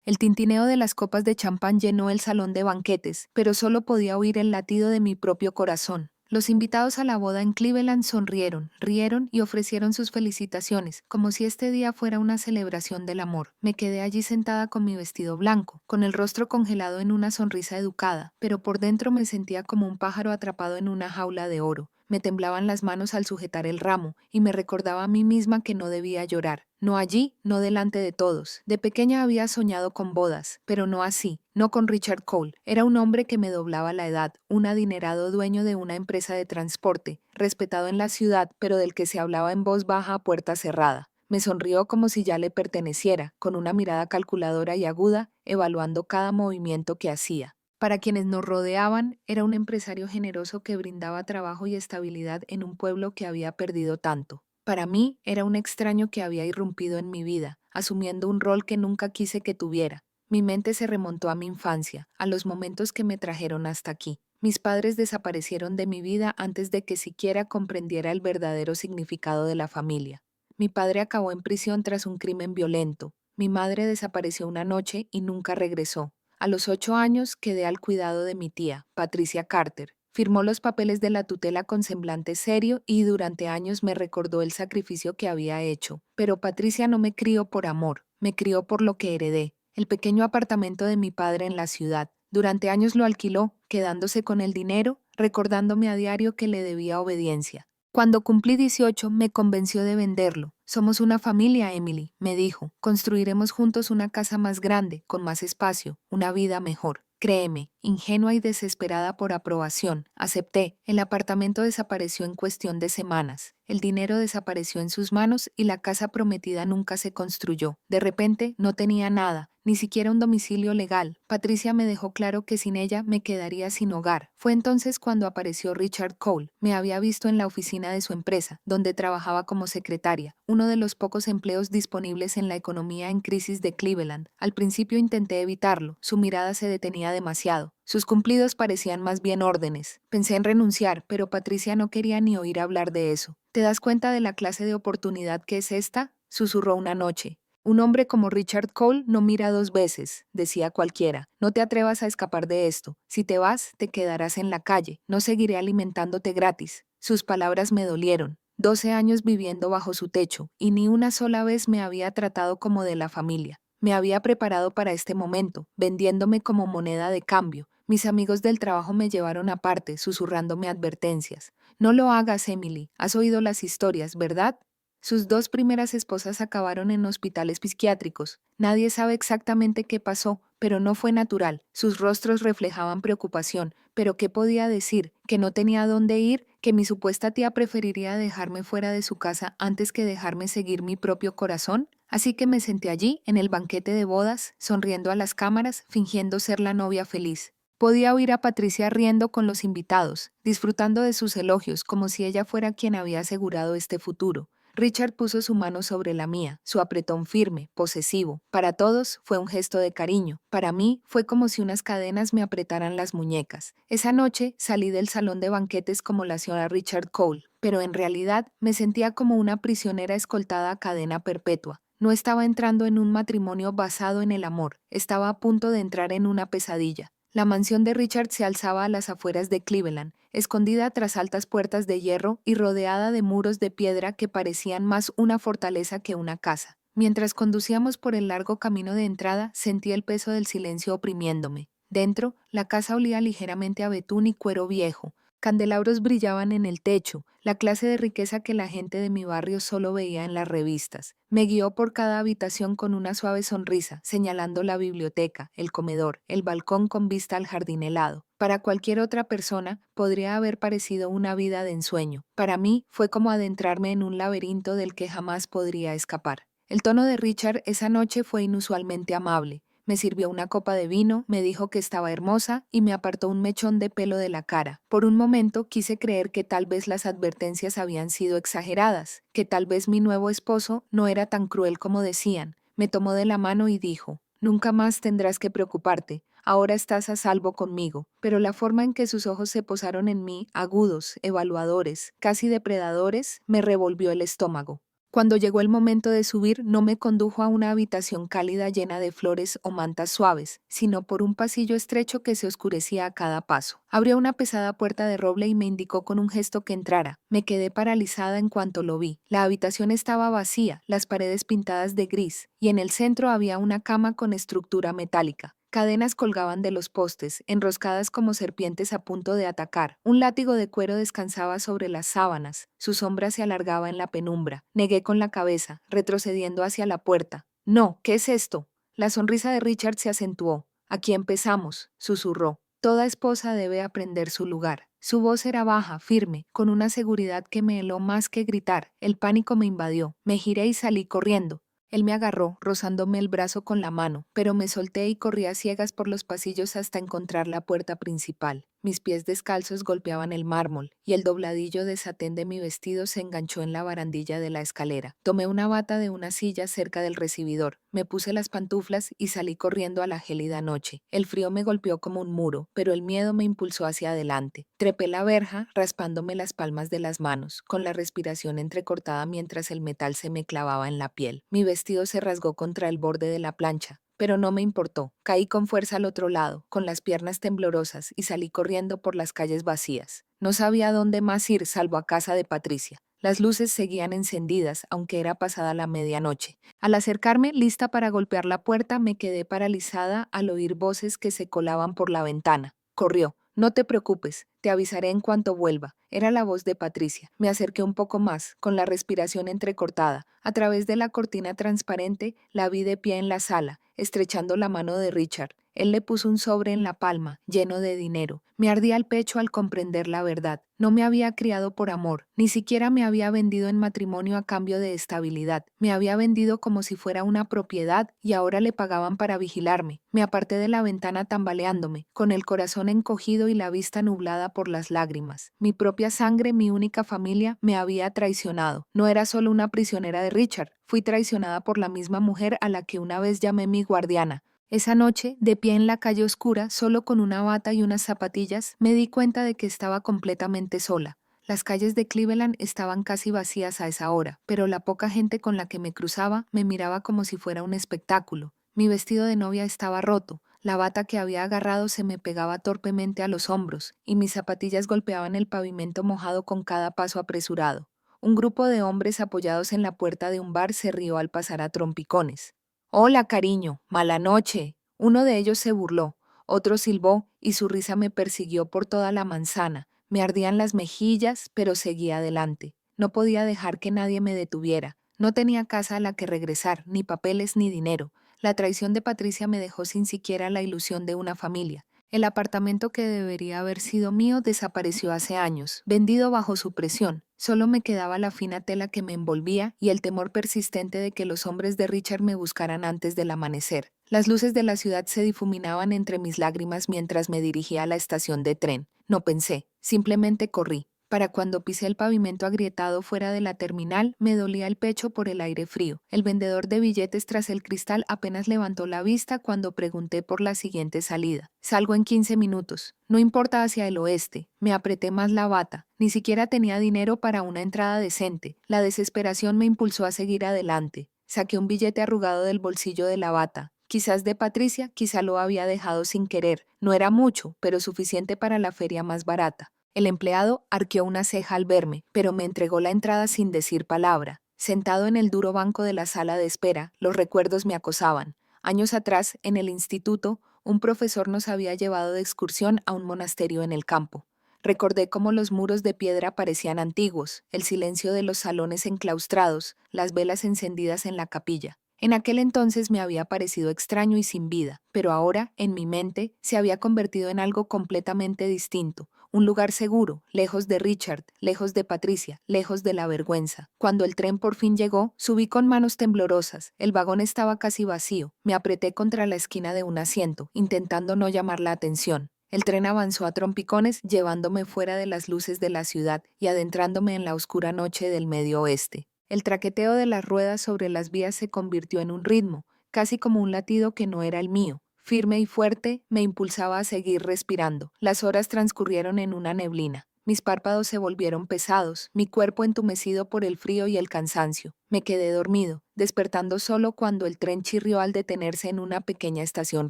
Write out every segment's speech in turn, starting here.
El tintineo de las copas de champán llenó el salón de banquetes, pero solo podía oír el latido de mi propio corazón. Los invitados a la boda en Cleveland sonrieron, rieron y ofrecieron sus felicitaciones, como si este día fuera una celebración del amor. Me quedé allí sentada con mi vestido blanco, con el rostro congelado en una sonrisa educada, pero por dentro me sentía como un pájaro atrapado en una jaula de oro. Me temblaban las manos al sujetar el ramo, y me recordaba a mí misma que no debía llorar. No allí, no delante de todos. De pequeña había soñado con bodas, pero no así, no con Richard Cole. Era un hombre que me doblaba la edad, un adinerado dueño de una empresa de transporte, respetado en la ciudad, pero del que se hablaba en voz baja a puerta cerrada. Me sonrió como si ya le perteneciera, con una mirada calculadora y aguda, evaluando cada movimiento que hacía. Para quienes nos rodeaban, era un empresario generoso que brindaba trabajo y estabilidad en un pueblo que había perdido tanto. Para mí, era un extraño que había irrumpido en mi vida, asumiendo un rol que nunca quise que tuviera. Mi mente se remontó a mi infancia, a los momentos que me trajeron hasta aquí. Mis padres desaparecieron de mi vida antes de que siquiera comprendiera el verdadero significado de la familia. Mi padre acabó en prisión tras un crimen violento. Mi madre desapareció una noche y nunca regresó. A los 8 años quedé al cuidado de mi tía, Patricia Carter. Firmó los papeles de la tutela con semblante serio y durante años me recordó el sacrificio que había hecho. Pero Patricia no me crió por amor, me crió por lo que heredé, el pequeño apartamento de mi padre en la ciudad. Durante años lo alquiló, quedándose con el dinero, recordándome a diario que le debía obediencia. Cuando cumplí 18, me convenció de venderlo. Somos una familia, Emily, me dijo. Construiremos juntos una casa más grande, con más espacio, una vida mejor. Créeme, ingenua y desesperada por aprobación, acepté. El apartamento desapareció en cuestión de semanas. El dinero desapareció en sus manos y la casa prometida nunca se construyó. De repente, no tenía nada, ni siquiera un domicilio legal. Patricia me dejó claro que sin ella me quedaría sin hogar. Fue entonces cuando apareció Richard Cole. Me había visto en la oficina de su empresa, donde trabajaba como secretaria, uno de los pocos empleos disponibles en la economía en crisis de Cleveland. Al principio intenté evitarlo, su mirada se detenía demasiado. Sus cumplidos parecían más bien órdenes. Pensé en renunciar, pero Patricia no quería ni oír hablar de eso. ¿Te das cuenta de la clase de oportunidad que es esta?, susurró una noche. Un hombre como Richard Cole no mira 2 veces, decía cualquiera. No te atrevas a escapar de esto. Si te vas, te quedarás en la calle. No seguiré alimentándote gratis. Sus palabras me dolieron. 12 años viviendo bajo su techo, y ni una sola vez me había tratado como de la familia. Me había preparado para este momento, vendiéndome como moneda de cambio. Mis amigos del trabajo me llevaron aparte, susurrándome advertencias. No lo hagas, Emily. Has oído las historias, ¿verdad? Sus 2 primeras esposas acabaron en hospitales psiquiátricos. Nadie sabe exactamente qué pasó, pero no fue natural. Sus rostros reflejaban preocupación. ¿Pero qué podía decir? ¿Que no tenía dónde ir? ¿Que mi supuesta tía preferiría dejarme fuera de su casa antes que dejarme seguir mi propio corazón? Así que me senté allí, en el banquete de bodas, sonriendo a las cámaras, fingiendo ser la novia feliz. Podía oír a Patricia riendo con los invitados, disfrutando de sus elogios como si ella fuera quien había asegurado este futuro. Richard puso su mano sobre la mía, su apretón firme, posesivo. Para todos fue un gesto de cariño. Para mí fue como si unas cadenas me apretaran las muñecas. Esa noche salí del salón de banquetes como la señora Richard Cole, pero en realidad me sentía como una prisionera escoltada a cadena perpetua. No estaba entrando en un matrimonio basado en el amor, estaba a punto de entrar en una pesadilla. La mansión de Richard se alzaba a las afueras de Cleveland, escondida tras altas puertas de hierro y rodeada de muros de piedra que parecían más una fortaleza que una casa. Mientras conducíamos por el largo camino de entrada, sentí el peso del silencio oprimiéndome. Dentro, la casa olía ligeramente a betún y cuero viejo. Candelabros brillaban en el techo, la clase de riqueza que la gente de mi barrio solo veía en las revistas. Me guió por cada habitación con una suave sonrisa, señalando la biblioteca, el comedor, el balcón con vista al jardín helado. Para cualquier otra persona podría haber parecido una vida de ensueño. Para mí fue como adentrarme en un laberinto del que jamás podría escapar. El tono de Richard esa noche fue inusualmente amable. Me sirvió una copa de vino, me dijo que estaba hermosa y me apartó un mechón de pelo de la cara. Por un momento quise creer que tal vez las advertencias habían sido exageradas, que tal vez mi nuevo esposo no era tan cruel como decían. Me tomó de la mano y dijo: «Nunca más tendrás que preocuparte. Ahora estás a salvo conmigo». Pero la forma en que sus ojos se posaron en mí, agudos, evaluadores, casi depredadores, me revolvió el estómago. Cuando llegó el momento de subir, no me condujo a una habitación cálida llena de flores o mantas suaves, sino por un pasillo estrecho que se oscurecía a cada paso. Abrió una pesada puerta de roble y me indicó con un gesto que entrara. Me quedé paralizada en cuanto lo vi. La habitación estaba vacía, las paredes pintadas de gris, y en el centro había una cama con estructura metálica. Cadenas colgaban de los postes, enroscadas como serpientes a punto de atacar. Un látigo de cuero descansaba sobre las sábanas. Su sombra se alargaba en la penumbra. Negué con la cabeza, retrocediendo hacia la puerta. No, ¿qué es esto? La sonrisa de Richard se acentuó. Aquí empezamos, susurró. Toda esposa debe aprender su lugar. Su voz era baja, firme, con una seguridad que me heló más que gritar. El pánico me invadió. Me giré y salí corriendo. Él me agarró, rozándome el brazo con la mano, pero me solté y corrí a ciegas por los pasillos hasta encontrar la puerta principal. Mis pies descalzos golpeaban el mármol, y el dobladillo de satén de mi vestido se enganchó en la barandilla de la escalera. Tomé una bata de una silla cerca del recibidor, me puse las pantuflas y salí corriendo a la gélida noche. El frío me golpeó como un muro, pero el miedo me impulsó hacia adelante. Trepé la verja, raspándome las palmas de las manos, con la respiración entrecortada mientras el metal se me clavaba en la piel. Mi vestido se rasgó contra el borde de la plancha, pero no me importó. Caí con fuerza al otro lado, con las piernas temblorosas, y salí corriendo por las calles vacías. No sabía a dónde más ir salvo a casa de Patricia. Las luces seguían encendidas, aunque era pasada la medianoche. Al acercarme, lista para golpear la puerta, me quedé paralizada al oír voces que se colaban por la ventana. Corrió. No te preocupes, te avisaré en cuanto vuelva. Era la voz de Patricia. Me acerqué un poco más, con la respiración entrecortada. A través de la cortina transparente, la vi de pie en la sala, estrechando la mano de Richard. Él le puso un sobre en la palma, lleno de dinero. Me ardía el pecho al comprender la verdad. No me había criado por amor, ni siquiera me había vendido en matrimonio a cambio de estabilidad. Me había vendido como si fuera una propiedad y ahora le pagaban para vigilarme. Me aparté de la ventana tambaleándome, con el corazón encogido y la vista nublada por las lágrimas. Mi propia sangre, mi única familia, me había traicionado. No era solo una prisionera de Richard, fui traicionada por la misma mujer a la que una vez llamé mi guardiana. Esa noche, de pie en la calle oscura, solo con una bata y unas zapatillas, me di cuenta de que estaba completamente sola. Las calles de Cleveland estaban casi vacías a esa hora, pero la poca gente con la que me cruzaba me miraba como si fuera un espectáculo. Mi vestido de novia estaba roto, la bata que había agarrado se me pegaba torpemente a los hombros, y mis zapatillas golpeaban el pavimento mojado con cada paso apresurado. Un grupo de hombres apoyados en la puerta de un bar se rió al pasar a trompicones. «Hola, cariño, mala noche». Uno de ellos se burló, otro silbó y su risa me persiguió por toda la manzana. Me ardían las mejillas, pero seguía adelante. No podía dejar que nadie me detuviera. No tenía casa a la que regresar, ni papeles ni dinero. La traición de Patricia me dejó sin siquiera la ilusión de una familia. El apartamento que debería haber sido mío desapareció hace años, vendido bajo su presión. Solo me quedaba la fina tela que me envolvía y el temor persistente de que los hombres de Richard me buscaran antes del amanecer. Las luces de la ciudad se difuminaban entre mis lágrimas mientras me dirigía a la estación de tren. No pensé, simplemente corrí. Para cuando pisé el pavimento agrietado fuera de la terminal, me dolía el pecho por el aire frío. El vendedor de billetes tras el cristal apenas levantó la vista cuando pregunté por la siguiente salida. Salgo en 15 minutos. No importa hacia el oeste. Me apreté más la bata. Ni siquiera tenía dinero para una entrada decente. La desesperación me impulsó a seguir adelante. Saqué un billete arrugado del bolsillo de la bata. Quizás de Patricia, quizá lo había dejado sin querer. No era mucho, pero suficiente para la feria más barata. El empleado arqueó una ceja al verme, pero me entregó la entrada sin decir palabra. Sentado en el duro banco de la sala de espera, los recuerdos me acosaban. Años atrás, en el instituto, un profesor nos había llevado de excursión a un monasterio en el campo. Recordé cómo los muros de piedra parecían antiguos, el silencio de los salones enclaustrados, las velas encendidas en la capilla. En aquel entonces me había parecido extraño y sin vida, pero ahora, en mi mente, se había convertido en algo completamente distinto. Un lugar seguro, lejos de Richard, lejos de Patricia, lejos de la vergüenza. Cuando el tren por fin llegó, subí con manos temblorosas. El vagón estaba casi vacío. Me apreté contra la esquina de un asiento, intentando no llamar la atención. El tren avanzó a trompicones, llevándome fuera de las luces de la ciudad y adentrándome en la oscura noche del medio oeste. El traqueteo de las ruedas sobre las vías se convirtió en un ritmo, casi como un latido que no era el mío. Firme y fuerte, me impulsaba a seguir respirando. Las horas transcurrieron en una neblina. Mis párpados se volvieron pesados, mi cuerpo entumecido por el frío y el cansancio. Me quedé dormido, despertando solo cuando el tren chirrió al detenerse en una pequeña estación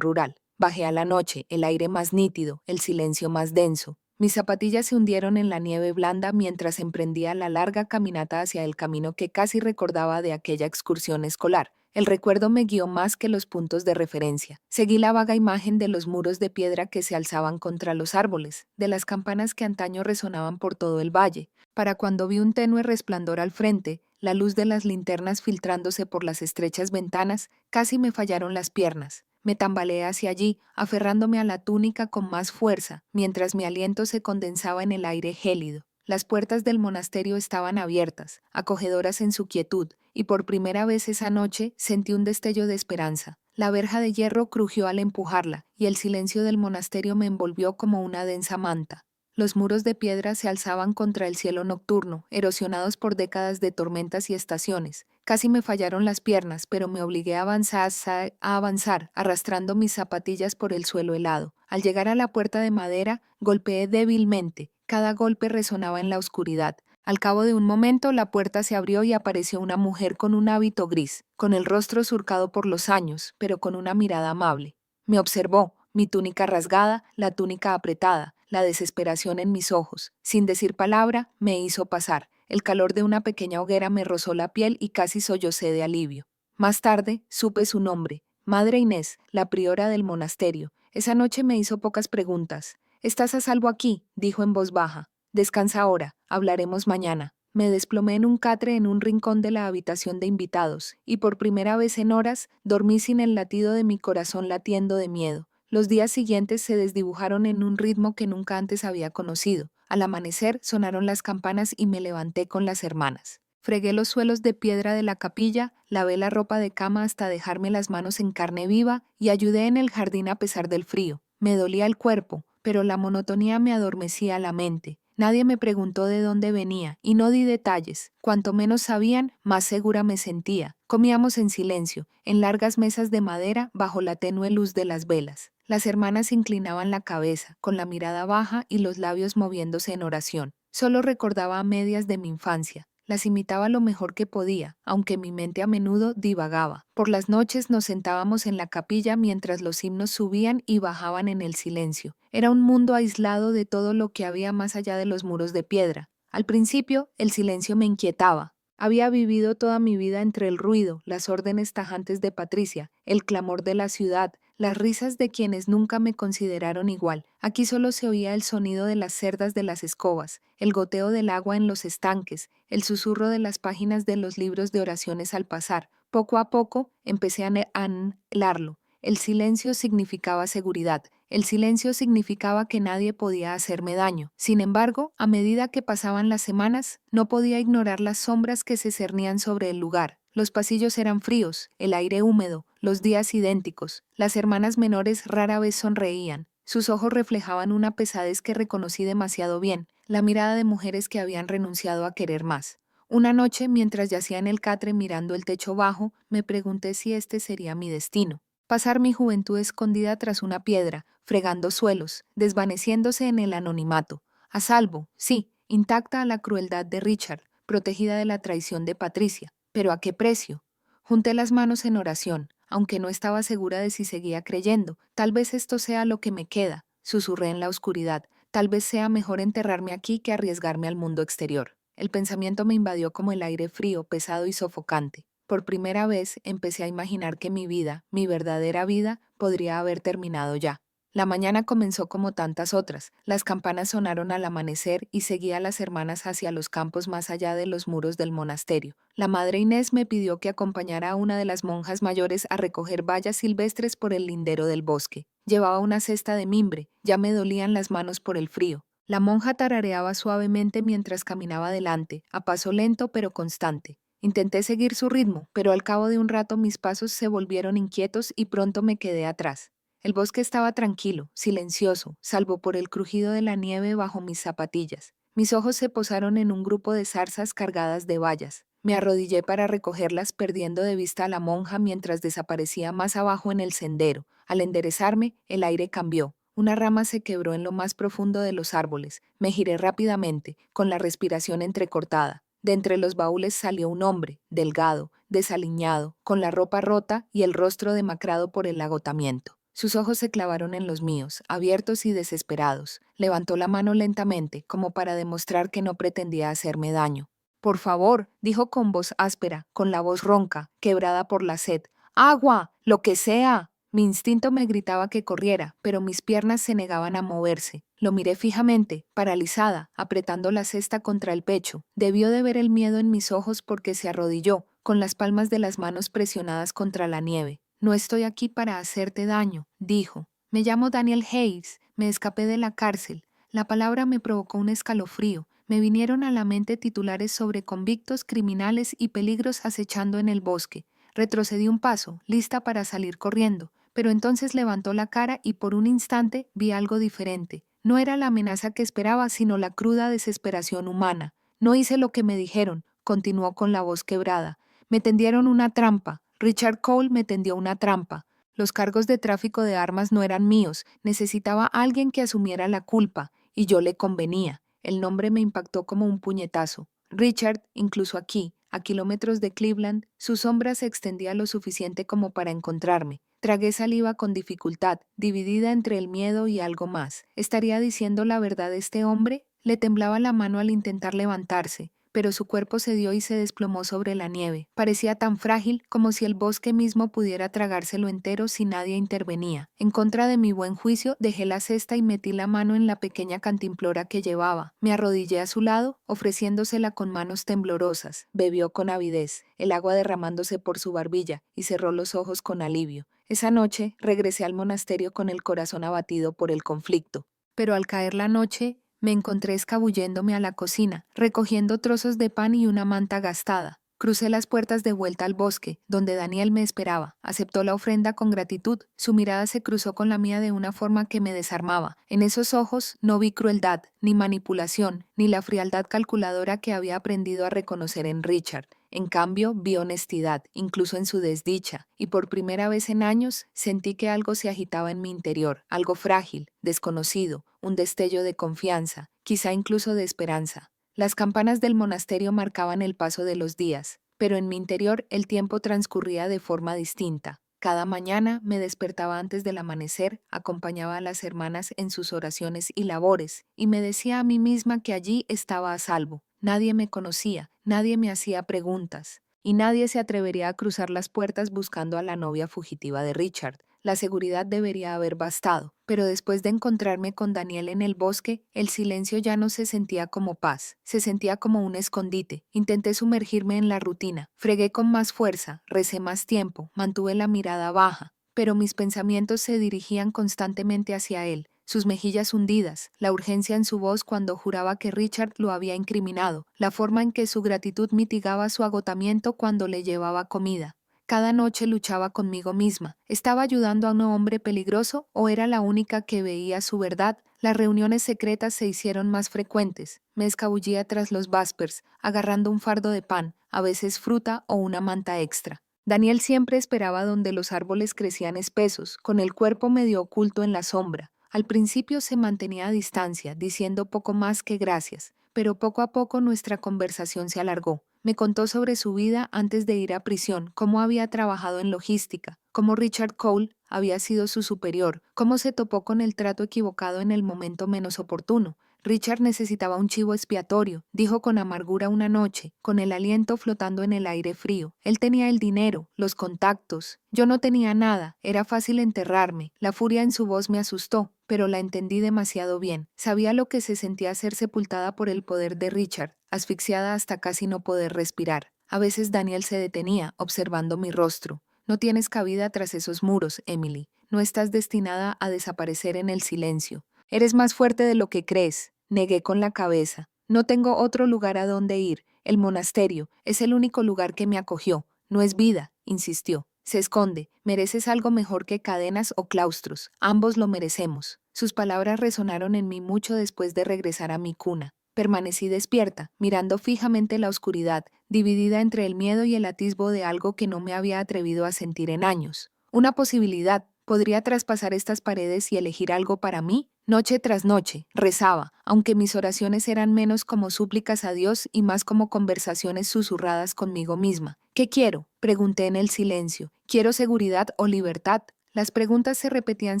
rural. Bajé a la noche, el aire más nítido, el silencio más denso. Mis zapatillas se hundieron en la nieve blanda mientras emprendía la larga caminata hacia el camino que casi recordaba de aquella excursión escolar. El recuerdo me guió más que los puntos de referencia. Seguí la vaga imagen de los muros de piedra que se alzaban contra los árboles, de las campanas que antaño resonaban por todo el valle, para cuando vi un tenue resplandor al frente, la luz de las linternas filtrándose por las estrechas ventanas, casi me fallaron las piernas. Me tambaleé hacia allí, aferrándome a la túnica con más fuerza, mientras mi aliento se condensaba en el aire gélido. Las puertas del monasterio estaban abiertas, acogedoras en su quietud, y por primera vez esa noche sentí un destello de esperanza. La verja de hierro crujió al empujarla, y el silencio del monasterio me envolvió como una densa manta. Los muros de piedra se alzaban contra el cielo nocturno, erosionados por décadas de tormentas y estaciones. Casi me fallaron las piernas, pero me obligué a avanzar, arrastrando mis zapatillas por el suelo helado. Al llegar a la puerta de madera, golpeé débilmente. Cada golpe resonaba en la oscuridad. Al cabo de un momento, la puerta se abrió y apareció una mujer con un hábito gris, con el rostro surcado por los años, pero con una mirada amable. Me observó, mi túnica rasgada, la túnica apretada, la desesperación en mis ojos. Sin decir palabra, me hizo pasar. El calor de una pequeña hoguera me rozó la piel y casi sollocé de alivio. Más tarde, supe su nombre, Madre Inés, la priora del monasterio. Esa noche me hizo pocas preguntas. «Estás a salvo aquí», dijo en voz baja. «Descansa ahora, hablaremos mañana». Me desplomé en un catre en un rincón de la habitación de invitados, y por primera vez en horas dormí sin el latido de mi corazón latiendo de miedo. Los días siguientes se desdibujaron en un ritmo que nunca antes había conocido. Al amanecer sonaron las campanas y me levanté con las hermanas. Fregué los suelos de piedra de la capilla, lavé la ropa de cama hasta dejarme las manos en carne viva y ayudé en el jardín a pesar del frío. Me dolía el cuerpo, pero la monotonía me adormecía la mente. Nadie me preguntó de dónde venía y no di detalles. Cuanto menos sabían, más segura me sentía. Comíamos en silencio, en largas mesas de madera bajo la tenue luz de las velas. Las hermanas inclinaban la cabeza, con la mirada baja y los labios moviéndose en oración. Solo recordaba a medias de mi infancia. Las imitaba lo mejor que podía, aunque mi mente a menudo divagaba. Por las noches nos sentábamos en la capilla mientras los himnos subían y bajaban en el silencio. Era un mundo aislado de todo lo que había más allá de los muros de piedra. Al principio, el silencio me inquietaba. Había vivido toda mi vida entre el ruido, las órdenes tajantes de Patricia, el clamor de la ciudad, las risas de quienes nunca me consideraron igual. Aquí solo se oía el sonido de las cerdas de las escobas, el goteo del agua en los estanques, el susurro de las páginas de los libros de oraciones al pasar. Poco a poco empecé a anhelarlo. El silencio significaba seguridad. El silencio significaba que nadie podía hacerme daño. Sin embargo, a medida que pasaban las semanas, no podía ignorar las sombras que se cernían sobre el lugar. Los pasillos eran fríos, el aire húmedo, los días idénticos. Las hermanas menores rara vez sonreían. Sus ojos reflejaban una pesadez que reconocí demasiado bien, la mirada de mujeres que habían renunciado a querer más. Una noche, mientras yacía en el catre mirando el techo bajo, me pregunté si este sería mi destino. Pasar mi juventud escondida tras una piedra, fregando suelos, desvaneciéndose en el anonimato. A salvo, sí, intacta a la crueldad de Richard, protegida de la traición de Patricia. ¿Pero a qué precio? Junté las manos en oración, aunque no estaba segura de si seguía creyendo. Tal vez esto sea lo que me queda, susurré en la oscuridad. Tal vez sea mejor enterrarme aquí que arriesgarme al mundo exterior. El pensamiento me invadió como el aire frío, pesado y sofocante. Por primera vez empecé a imaginar que mi vida, mi verdadera vida, podría haber terminado ya. La mañana comenzó como tantas otras. Las campanas sonaron al amanecer y seguí a las hermanas hacia los campos más allá de los muros del monasterio. La madre Inés me pidió que acompañara a una de las monjas mayores a recoger bayas silvestres por el lindero del bosque. Llevaba una cesta de mimbre, ya me dolían las manos por el frío. La monja tarareaba suavemente mientras caminaba delante, a paso lento pero constante. Intenté seguir su ritmo, pero al cabo de un rato mis pasos se volvieron inquietos y pronto me quedé atrás. El bosque estaba tranquilo, silencioso, salvo por el crujido de la nieve bajo mis zapatillas. Mis ojos se posaron en un grupo de zarzas cargadas de bayas. Me arrodillé para recogerlas, perdiendo de vista a la monja mientras desaparecía más abajo en el sendero. Al enderezarme, el aire cambió. Una rama se quebró en lo más profundo de los árboles. Me giré rápidamente, con la respiración entrecortada. De entre los baúles salió un hombre, delgado, desaliñado, con la ropa rota y el rostro demacrado por el agotamiento. Sus ojos se clavaron en los míos, abiertos y desesperados. Levantó la mano lentamente, como para demostrar que no pretendía hacerme daño. «Por favor», dijo con voz áspera, con la voz ronca, quebrada por la sed. «¡Agua! ¡Lo que sea!». Mi instinto me gritaba que corriera, pero mis piernas se negaban a moverse. Lo miré fijamente, paralizada, apretando la cesta contra el pecho. Debió de ver el miedo en mis ojos porque se arrodilló, con las palmas de las manos presionadas contra la nieve. «No estoy aquí para hacerte daño», dijo. «Me llamo Daniel Hayes. Me escapé de la cárcel». La palabra me provocó un escalofrío. Me vinieron a la mente titulares sobre convictos, criminales y peligros acechando en el bosque. Retrocedí un paso, lista para salir corriendo, pero entonces levantó la cara y por un instante vi algo diferente. No era la amenaza que esperaba, sino la cruda desesperación humana. «No hice lo que me dijeron», continuó con la voz quebrada. «Me tendieron una trampa. Richard Cole me tendió una trampa. Los cargos de tráfico de armas no eran míos. Necesitaba a alguien que asumiera la culpa, y yo le convenía». El nombre me impactó como un puñetazo. Richard, incluso aquí, a kilómetros de Cleveland, su sombra se extendía lo suficiente como para encontrarme. Tragué saliva con dificultad, dividida entre el miedo y algo más. ¿Estaría diciendo la verdad este hombre? Le temblaba la mano al intentar levantarse, pero su cuerpo cedió y se desplomó sobre la nieve. Parecía tan frágil como si el bosque mismo pudiera tragárselo entero si nadie intervenía. En contra de mi buen juicio, dejé la cesta y metí la mano en la pequeña cantimplora que llevaba. Me arrodillé a su lado, ofreciéndosela con manos temblorosas. Bebió con avidez, el agua derramándose por su barbilla, y cerró los ojos con alivio. Esa noche regresé al monasterio con el corazón abatido por el conflicto. Pero al caer la noche, me encontré escabulléndome a la cocina, recogiendo trozos de pan y una manta gastada. Crucé las puertas de vuelta al bosque, donde Daniel me esperaba. Aceptó la ofrenda con gratitud. Su mirada se cruzó con la mía de una forma que me desarmaba. En esos ojos no vi crueldad, ni manipulación, ni la frialdad calculadora que había aprendido a reconocer en Richard. En cambio, vi honestidad, incluso en su desdicha, y por primera vez en años sentí que algo se agitaba en mi interior, algo frágil, desconocido, un destello de confianza, quizá incluso de esperanza. Las campanas del monasterio marcaban el paso de los días, pero en mi interior el tiempo transcurría de forma distinta. Cada mañana me despertaba antes del amanecer, acompañaba a las hermanas en sus oraciones y labores, y me decía a mí misma que allí estaba a salvo. Nadie me conocía, nadie me hacía preguntas, y nadie se atrevería a cruzar las puertas buscando a la novia fugitiva de Richard. La seguridad debería haber bastado, pero después de encontrarme con Daniel en el bosque, el silencio ya no se sentía como paz, se sentía como un escondite. Intenté sumergirme en la rutina, fregué con más fuerza, recé más tiempo, mantuve la mirada baja, pero mis pensamientos se dirigían constantemente hacia él, sus mejillas hundidas, la urgencia en su voz cuando juraba que Richard lo había incriminado, la forma en que su gratitud mitigaba su agotamiento cuando le llevaba comida. Cada noche luchaba conmigo misma. ¿Estaba ayudando a un hombre peligroso o era la única que veía su verdad? Las reuniones secretas se hicieron más frecuentes. Me escabullía tras los Vespers, agarrando un fardo de pan, a veces fruta o una manta extra. Daniel siempre esperaba donde los árboles crecían espesos, con el cuerpo medio oculto en la sombra. Al principio se mantenía a distancia, diciendo poco más que gracias, pero poco a poco nuestra conversación se alargó. Me contó sobre su vida antes de ir a prisión, cómo había trabajado en logística, cómo Richard Cole había sido su superior, cómo se topó con el trato equivocado en el momento menos oportuno. Richard necesitaba un chivo expiatorio, dijo con amargura una noche, con el aliento flotando en el aire frío. Él tenía el dinero, los contactos. Yo no tenía nada, era fácil enterrarme. La furia en su voz me asustó, pero la entendí demasiado bien. Sabía lo que se sentía ser sepultada por el poder de Richard, asfixiada hasta casi no poder respirar. A veces Daniel se detenía, observando mi rostro. No tienes cabida tras esos muros, Emily. No estás destinada a desaparecer en el silencio. Eres más fuerte de lo que crees. Negué con la cabeza. No tengo otro lugar a donde ir. El monasterio es el único lugar que me acogió. No es vida, insistió. Se esconde. Mereces algo mejor que cadenas o claustros. Ambos lo merecemos. Sus palabras resonaron en mí mucho después de regresar a mi cuna. Permanecí despierta, mirando fijamente la oscuridad, dividida entre el miedo y el atisbo de algo que no me había atrevido a sentir en años. Una posibilidad, ¿Podría traspasar estas paredes y elegir algo para mí? Noche tras noche, rezaba, aunque mis oraciones eran menos como súplicas a Dios y más como conversaciones susurradas conmigo misma. ¿Qué quiero?, pregunté en el silencio. ¿Quiero seguridad o libertad? Las preguntas se repetían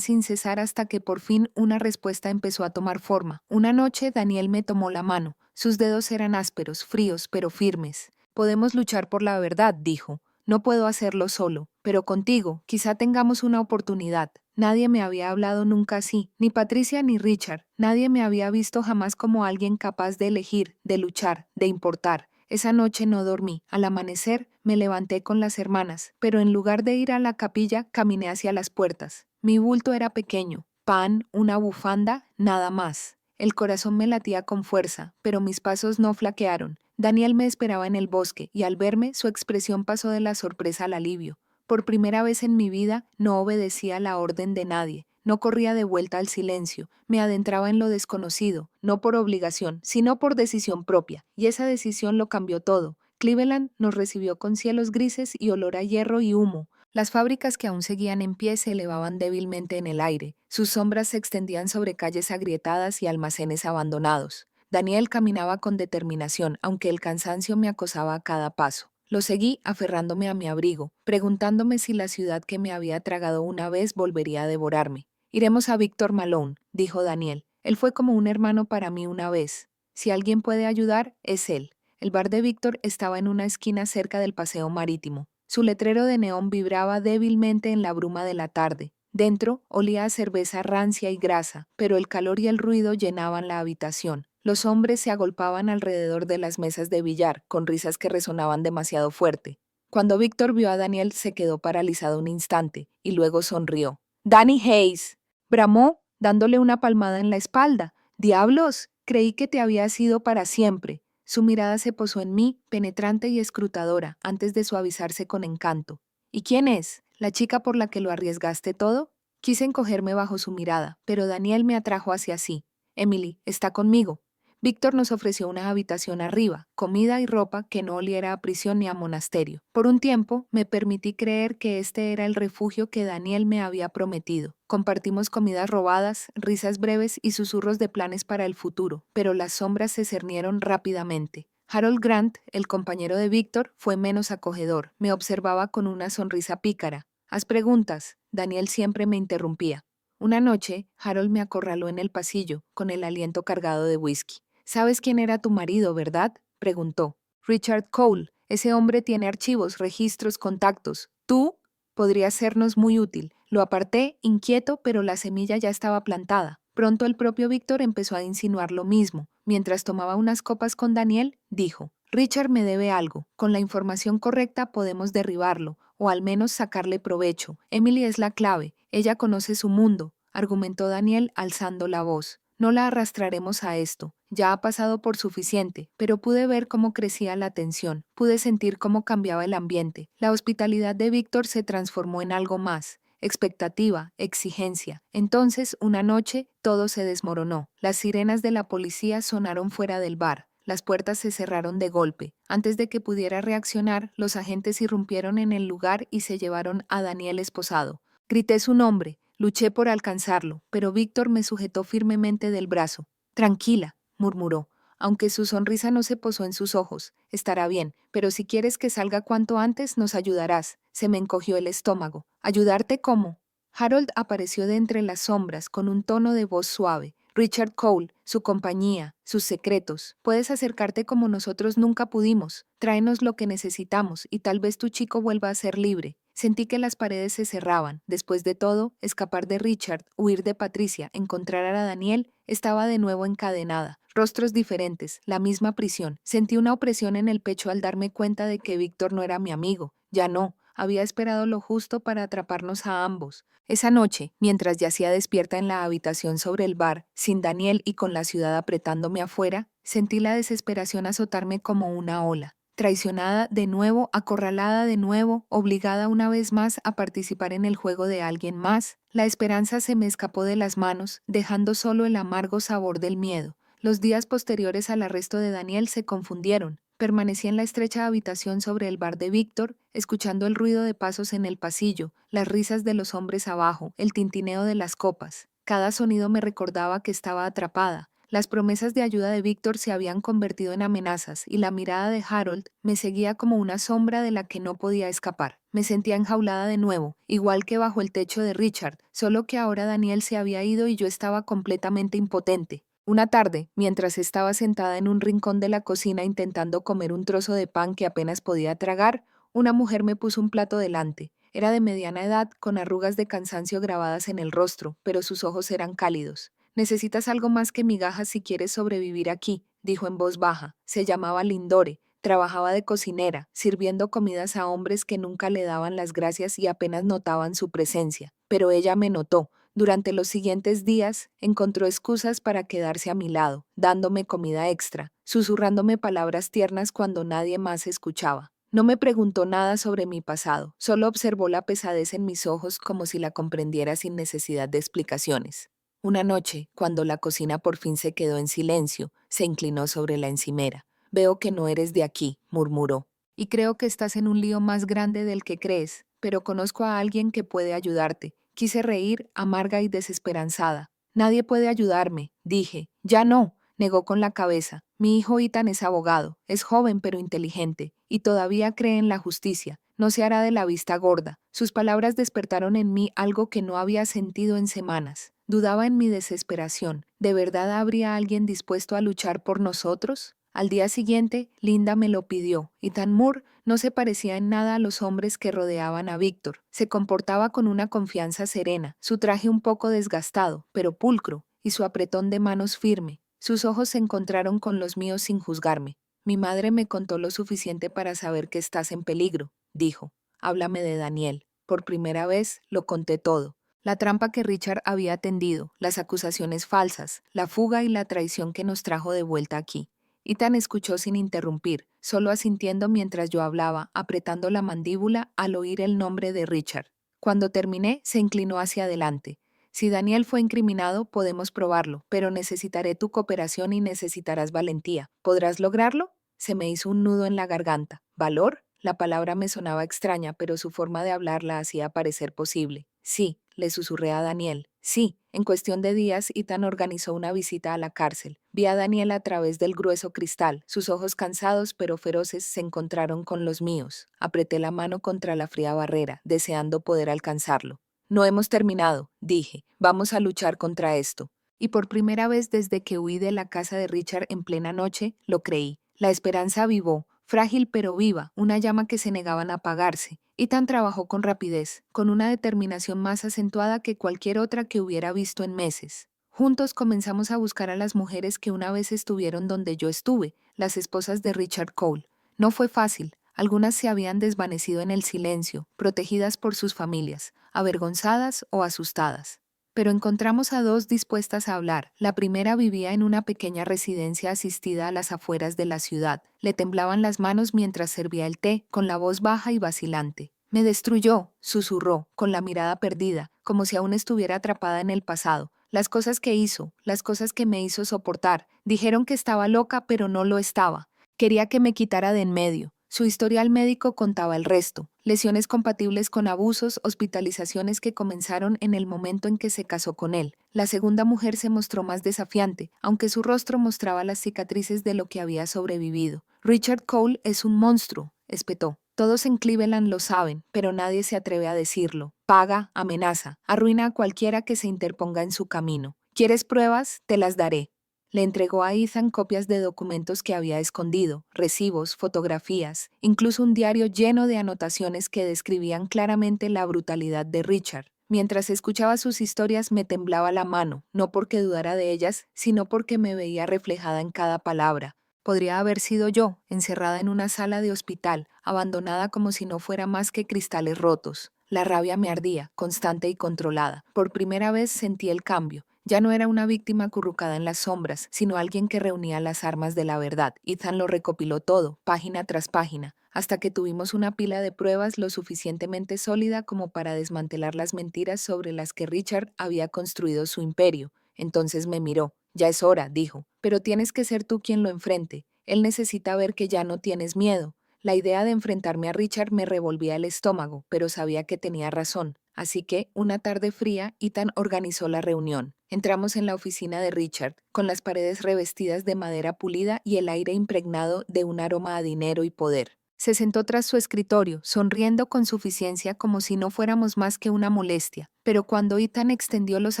sin cesar hasta que por fin una respuesta empezó a tomar forma. Una noche Daniel me tomó la mano. Sus dedos eran ásperos, fríos, pero firmes. Podemos luchar por la verdad, dijo. No puedo hacerlo solo, pero contigo quizá tengamos una oportunidad. Nadie me había hablado nunca así, ni Patricia ni Richard. Nadie me había visto jamás como alguien capaz de elegir, de luchar, de importar. Esa noche no dormí. Al amanecer me levanté con las hermanas, pero en lugar de ir a la capilla, caminé hacia las puertas. Mi bulto era pequeño, pan, una bufanda, nada más. El corazón me latía con fuerza, pero mis pasos no flaquearon. Daniel me esperaba en el bosque, y al verme, su expresión pasó de la sorpresa al alivio. Por primera vez en mi vida, no obedecía la orden de nadie. No corría de vuelta al silencio, me adentraba en lo desconocido, no por obligación, sino por decisión propia, y esa decisión lo cambió todo. Cleveland nos recibió con cielos grises y olor a hierro y humo. Las fábricas que aún seguían en pie se elevaban débilmente en el aire, sus sombras se extendían sobre calles agrietadas y almacenes abandonados. Daniel caminaba con determinación, aunque el cansancio me acosaba a cada paso. Lo seguí aferrándome a mi abrigo, preguntándome si la ciudad que me había tragado una vez volvería a devorarme. Iremos a Víctor Malone, dijo Daniel. Él fue como un hermano para mí una vez. Si alguien puede ayudar, es él. El bar de Víctor estaba en una esquina cerca del paseo marítimo. Su letrero de neón vibraba débilmente en la bruma de la tarde. Dentro olía a cerveza rancia y grasa, pero el calor y el ruido llenaban la habitación. Los hombres se agolpaban alrededor de las mesas de billar, con risas que resonaban demasiado fuerte. Cuando Víctor vio a Daniel, se quedó paralizado un instante, y luego sonrió. «¡Danny Hayes!», bramó, dándole una palmada en la espalda. «¡Diablos! Creí que te habías ido para siempre». Su mirada se posó en mí, penetrante y escrutadora, antes de suavizarse con encanto. «¿Y quién es? ¿La chica por la que lo arriesgaste todo?». Quise encogerme bajo su mirada, pero Daniel me atrajo hacia sí. «Emily, está conmigo». Víctor nos ofreció una habitación arriba, comida y ropa que no oliera a prisión ni a monasterio. Por un tiempo, me permití creer que este era el refugio que Daniel me había prometido. Compartimos comidas robadas, risas breves y susurros de planes para el futuro, pero las sombras se cernieron rápidamente. Harold Grant, el compañero de Víctor, fue menos acogedor. Me observaba con una sonrisa pícara. «Haz preguntas», Daniel siempre me interrumpía. Una noche, Harold me acorraló en el pasillo, con el aliento cargado de whisky. «¿Sabes quién era tu marido, verdad?», preguntó. «Richard Cole. Ese hombre tiene archivos, registros, contactos. Tú podrías sernos muy útil». Lo aparté, inquieto, pero la semilla ya estaba plantada. Pronto el propio Víctor empezó a insinuar lo mismo. Mientras tomaba unas copas con Daniel, dijo: «Richard me debe algo. Con la información correcta podemos derribarlo, o al menos sacarle provecho. Emily es la clave. Ella conoce su mundo», argumentó Daniel alzando la voz. «No la arrastraremos a esto. Ya ha pasado por suficiente», pero pude ver cómo crecía la tensión. Pude sentir cómo cambiaba el ambiente. La hospitalidad de Víctor se transformó en algo más. Expectativa, exigencia. Entonces, una noche, todo se desmoronó. Las sirenas de la policía sonaron fuera del bar. Las puertas se cerraron de golpe. Antes de que pudiera reaccionar, los agentes irrumpieron en el lugar y se llevaron a Daniel esposado. Grité su nombre. Luché por alcanzarlo, pero Víctor me sujetó firmemente del brazo. «Tranquila», murmuró, aunque su sonrisa no se posó en sus ojos. «Estará bien, pero si quieres que salga cuanto antes, nos ayudarás». Se me encogió el estómago. «¿Ayudarte cómo?». Harold apareció de entre las sombras con un tono de voz suave. «Richard Cole, su compañía, sus secretos. Puedes acercarte como nosotros nunca pudimos. Tráenos lo que necesitamos y tal vez tu chico vuelva a ser libre». Sentí que las paredes se cerraban. Después de todo, escapar de Richard, huir de Patricia, encontrar a Daniel, estaba de nuevo encadenada. Rostros diferentes, la misma prisión. Sentí una opresión en el pecho al darme cuenta de que Víctor no era mi amigo. Ya no. Había esperado lo justo para atraparnos a ambos. Esa noche, mientras yacía despierta en la habitación sobre el bar, sin Daniel y con la ciudad apretándome afuera, sentí la desesperación azotarme como una ola. Traicionada de nuevo, acorralada de nuevo, obligada una vez más a participar en el juego de alguien más, la esperanza se me escapó de las manos, dejando solo el amargo sabor del miedo. Los días posteriores al arresto de Daniel se confundieron. Permanecí en la estrecha habitación sobre el bar de Víctor, escuchando el ruido de pasos en el pasillo, las risas de los hombres abajo, el tintineo de las copas. Cada sonido me recordaba que estaba atrapada. Las promesas de ayuda de Víctor se habían convertido en amenazas y la mirada de Harold me seguía como una sombra de la que no podía escapar. Me sentía enjaulada de nuevo, igual que bajo el techo de Richard, solo que ahora Daniel se había ido y yo estaba completamente impotente. Una tarde, mientras estaba sentada en un rincón de la cocina intentando comer un trozo de pan que apenas podía tragar, una mujer me puso un plato delante. Era de mediana edad, con arrugas de cansancio grabadas en el rostro, pero sus ojos eran cálidos. «Necesitas algo más que migajas si quieres sobrevivir aquí», dijo en voz baja. Se llamaba Lindore, trabajaba de cocinera, sirviendo comidas a hombres que nunca le daban las gracias y apenas notaban su presencia. Pero ella me notó. Durante los siguientes días, encontró excusas para quedarse a mi lado, dándome comida extra, susurrándome palabras tiernas cuando nadie más escuchaba. No me preguntó nada sobre mi pasado, solo observó la pesadez en mis ojos como si la comprendiera sin necesidad de explicaciones. Una noche, cuando la cocina por fin se quedó en silencio, se inclinó sobre la encimera. «Veo que no eres de aquí», murmuró. «Y creo que estás en un lío más grande del que crees, pero conozco a alguien que puede ayudarte». Quise reír, amarga y desesperanzada. «Nadie puede ayudarme», dije. «Ya no», negó con la cabeza. «Mi hijo Ethan es abogado, es joven pero inteligente, y todavía cree en la justicia. No se hará de la vista gorda». Sus palabras despertaron en mí algo que no había sentido en semanas. Dudaba en mi desesperación. ¿De verdad habría alguien dispuesto a luchar por nosotros? Al día siguiente, Linda me lo pidió. Ethan Moore no se parecía en nada a los hombres que rodeaban a Víctor. Se comportaba con una confianza serena, su traje un poco desgastado, pero pulcro, y su apretón de manos firme. Sus ojos se encontraron con los míos sin juzgarme. «Mi madre me contó lo suficiente para saber que estás en peligro», dijo. «Háblame de Daniel». Por primera vez lo conté todo. La trampa que Richard había tendido, las acusaciones falsas, la fuga y la traición que nos trajo de vuelta aquí. Ethan escuchó sin interrumpir, solo asintiendo mientras yo hablaba, apretando la mandíbula al oír el nombre de Richard. Cuando terminé, se inclinó hacia adelante. «Si Daniel fue incriminado, podemos probarlo, pero necesitaré tu cooperación y necesitarás valentía. ¿Podrás lograrlo?» Se me hizo un nudo en la garganta. ¿Valor? La palabra me sonaba extraña, pero su forma de hablar la hacía parecer posible. «Sí», le susurré a Daniel. «Sí». En cuestión de días, Ethan organizó una visita a la cárcel. Vi a Daniel a través del grueso cristal. Sus ojos cansados pero feroces se encontraron con los míos. Apreté la mano contra la fría barrera, deseando poder alcanzarlo. «No hemos terminado», dije. «Vamos a luchar contra esto». Y por primera vez desde que huí de la casa de Richard en plena noche, lo creí. La esperanza avivó. Frágil pero viva, una llama que se negaban a apagarse. Ethan trabajó con rapidez, con una determinación más acentuada que cualquier otra que hubiera visto en meses. Juntos comenzamos a buscar a las mujeres que una vez estuvieron donde yo estuve, las esposas de Richard Cole. No fue fácil. Algunas se habían desvanecido en el silencio, protegidas por sus familias, avergonzadas o asustadas. Pero encontramos a dos dispuestas a hablar. La primera vivía en una pequeña residencia asistida a las afueras de la ciudad. Le temblaban las manos mientras servía el té, con la voz baja y vacilante. «Me destruyó», susurró, con la mirada perdida, como si aún estuviera atrapada en el pasado. «Las cosas que hizo, las cosas que me hizo soportar. Dijeron que estaba loca, pero no lo estaba. Quería que me quitara de en medio». Su historial médico contaba el resto. Lesiones compatibles con abusos, hospitalizaciones que comenzaron en el momento en que se casó con él. La segunda mujer se mostró más desafiante, aunque su rostro mostraba las cicatrices de lo que había sobrevivido. «Richard Cole es un monstruo», espetó. «Todos en Cleveland lo saben, pero nadie se atreve a decirlo. Paga, amenaza, arruina a cualquiera que se interponga en su camino. ¿Quieres pruebas? Te las daré». Le entregó a Ethan copias de documentos que había escondido, recibos, fotografías, incluso un diario lleno de anotaciones que describían claramente la brutalidad de Richard. Mientras escuchaba sus historias me temblaba la mano, no porque dudara de ellas, sino porque me veía reflejada en cada palabra. Podría haber sido yo, encerrada en una sala de hospital, abandonada como si no fuera más que cristales rotos. La rabia me ardía, constante y controlada. Por primera vez sentí el cambio. Ya no era una víctima acurrucada en las sombras, sino alguien que reunía las armas de la verdad. Ethan lo recopiló todo, página tras página, hasta que tuvimos una pila de pruebas lo suficientemente sólida como para desmantelar las mentiras sobre las que Richard había construido su imperio. Entonces me miró. «Ya es hora», dijo, «pero tienes que ser tú quien lo enfrente». Él necesita ver que ya no tienes miedo. La idea de enfrentarme a Richard me revolvía el estómago, pero sabía que tenía razón. Así que, una tarde fría, Ethan organizó la reunión. Entramos en la oficina de Richard, con las paredes revestidas de madera pulida y el aire impregnado de un aroma a dinero y poder. Se sentó tras su escritorio, sonriendo con suficiencia como si no fuéramos más que una molestia. Pero cuando Ethan extendió los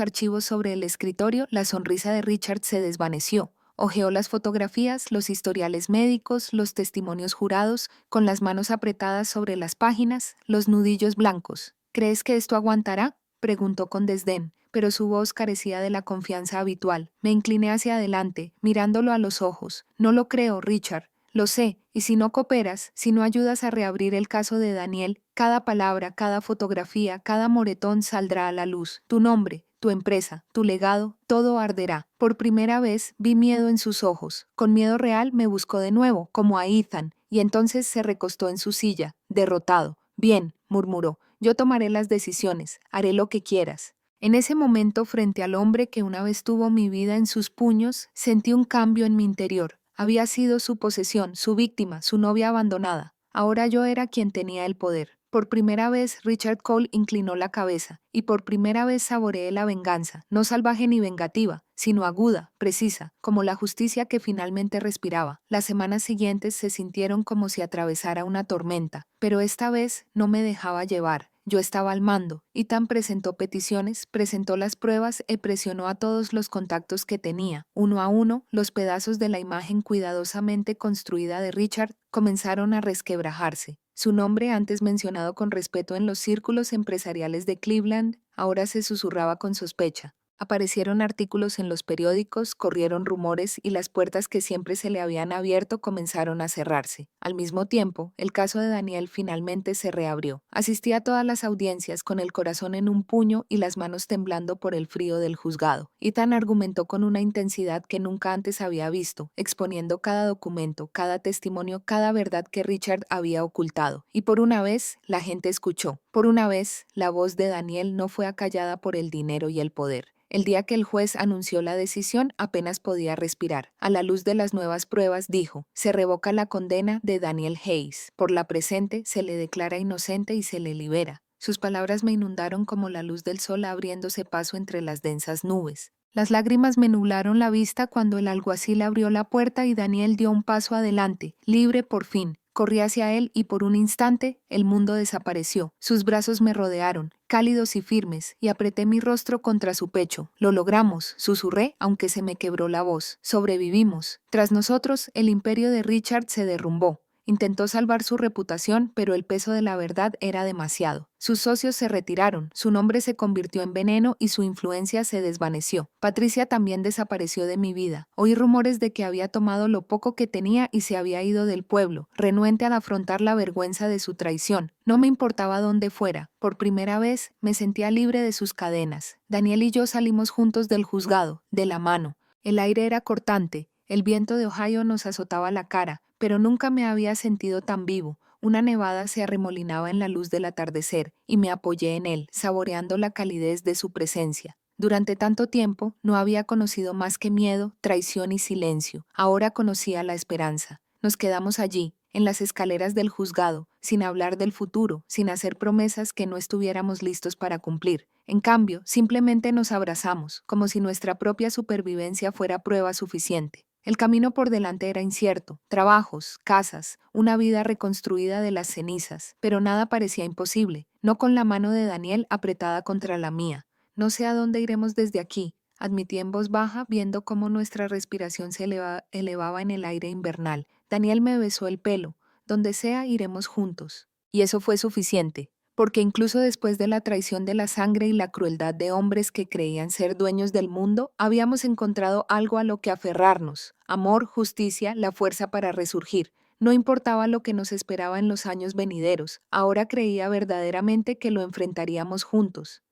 archivos sobre el escritorio, la sonrisa de Richard se desvaneció. Hojeó las fotografías, los historiales médicos, los testimonios jurados, con las manos apretadas sobre las páginas, los nudillos blancos. ¿Crees que esto aguantará?, preguntó con desdén, pero su voz carecía de la confianza habitual. Me incliné hacia adelante, mirándolo a los ojos. No lo creo, Richard. Lo sé, y si no cooperas, si no ayudas a reabrir el caso de Daniel, cada palabra, cada fotografía, cada moretón saldrá a la luz. Tu nombre, tu empresa, tu legado, todo arderá. Por primera vez vi miedo en sus ojos. Con miedo real me buscó de nuevo, como a Ethan, y entonces se recostó en su silla, derrotado. Bien, murmuró, yo tomaré las decisiones, haré lo que quieras. En ese momento, frente al hombre que una vez tuvo mi vida en sus puños, sentí un cambio en mi interior. Había sido su posesión, su víctima, su novia abandonada. Ahora yo era quien tenía el poder. Por primera vez, Richard Cole inclinó la cabeza, y por primera vez saboreé la venganza, no salvaje ni vengativa, sino aguda, precisa, como la justicia que finalmente respiraba. Las semanas siguientes se sintieron como si atravesara una tormenta, pero esta vez no me dejaba llevar. Yo estaba al mando. Ethan presentó peticiones, presentó las pruebas y presionó a todos los contactos que tenía. Uno a uno, los pedazos de la imagen cuidadosamente construida de Richard comenzaron a resquebrajarse. Su nombre, antes mencionado con respeto en los círculos empresariales de Cleveland, ahora se susurraba con sospecha. Aparecieron artículos en los periódicos, corrieron rumores y las puertas que siempre se le habían abierto comenzaron a cerrarse. Al mismo tiempo, el caso de Daniel finalmente se reabrió. Asistí a todas las audiencias con el corazón en un puño y las manos temblando por el frío del juzgado. Ethan argumentó con una intensidad que nunca antes había visto, exponiendo cada documento, cada testimonio, cada verdad que Richard había ocultado. Y por una vez, la gente escuchó. Por una vez, la voz de Daniel no fue acallada por el dinero y el poder. El día que el juez anunció la decisión, apenas podía respirar. A la luz de las nuevas pruebas, dijo, se revoca la condena de Daniel Hayes. Por la presente, se le declara inocente y se le libera. Sus palabras me inundaron como la luz del sol abriéndose paso entre las densas nubes. Las lágrimas me nublaron la vista cuando el alguacil abrió la puerta y Daniel dio un paso adelante, libre por fin. Corrí hacia él y por un instante el mundo desapareció. Sus brazos me rodearon, cálidos y firmes, y apreté mi rostro contra su pecho. Lo logramos, susurré, aunque se me quebró la voz. Sobrevivimos. Tras nosotros, el imperio de Richard se derrumbó. Intentó salvar su reputación, pero el peso de la verdad era demasiado. Sus socios se retiraron, su nombre se convirtió en veneno y su influencia se desvaneció. Patricia también desapareció de mi vida. Oí rumores de que había tomado lo poco que tenía y se había ido del pueblo, renuente al afrontar la vergüenza de su traición. No me importaba dónde fuera. Por primera vez me sentía libre de sus cadenas. Daniel y yo salimos juntos del juzgado, de la mano. El aire era cortante. El viento de Ohio nos azotaba la cara, pero nunca me había sentido tan vivo. Una nevada se arremolinaba en la luz del atardecer, y me apoyé en él, saboreando la calidez de su presencia. Durante tanto tiempo no había conocido más que miedo, traición y silencio. Ahora conocía la esperanza. Nos quedamos allí, en las escaleras del juzgado, sin hablar del futuro, sin hacer promesas que no estuviéramos listos para cumplir. En cambio, simplemente nos abrazamos, como si nuestra propia supervivencia fuera prueba suficiente. El camino por delante era incierto, trabajos, casas, una vida reconstruida de las cenizas, pero nada parecía imposible, no con la mano de Daniel apretada contra la mía. No sé a dónde iremos desde aquí, admití en voz baja, viendo cómo nuestra respiración se elevaba en el aire invernal. Daniel me besó el pelo. Donde sea, iremos juntos. Y eso fue suficiente, porque incluso después de la traición de la sangre y la crueldad de hombres que creían ser dueños del mundo, habíamos encontrado algo a lo que aferrarnos: amor, justicia, la fuerza para resurgir. No importaba lo que nos esperaba en los años venideros, ahora creía verdaderamente que lo enfrentaríamos juntos.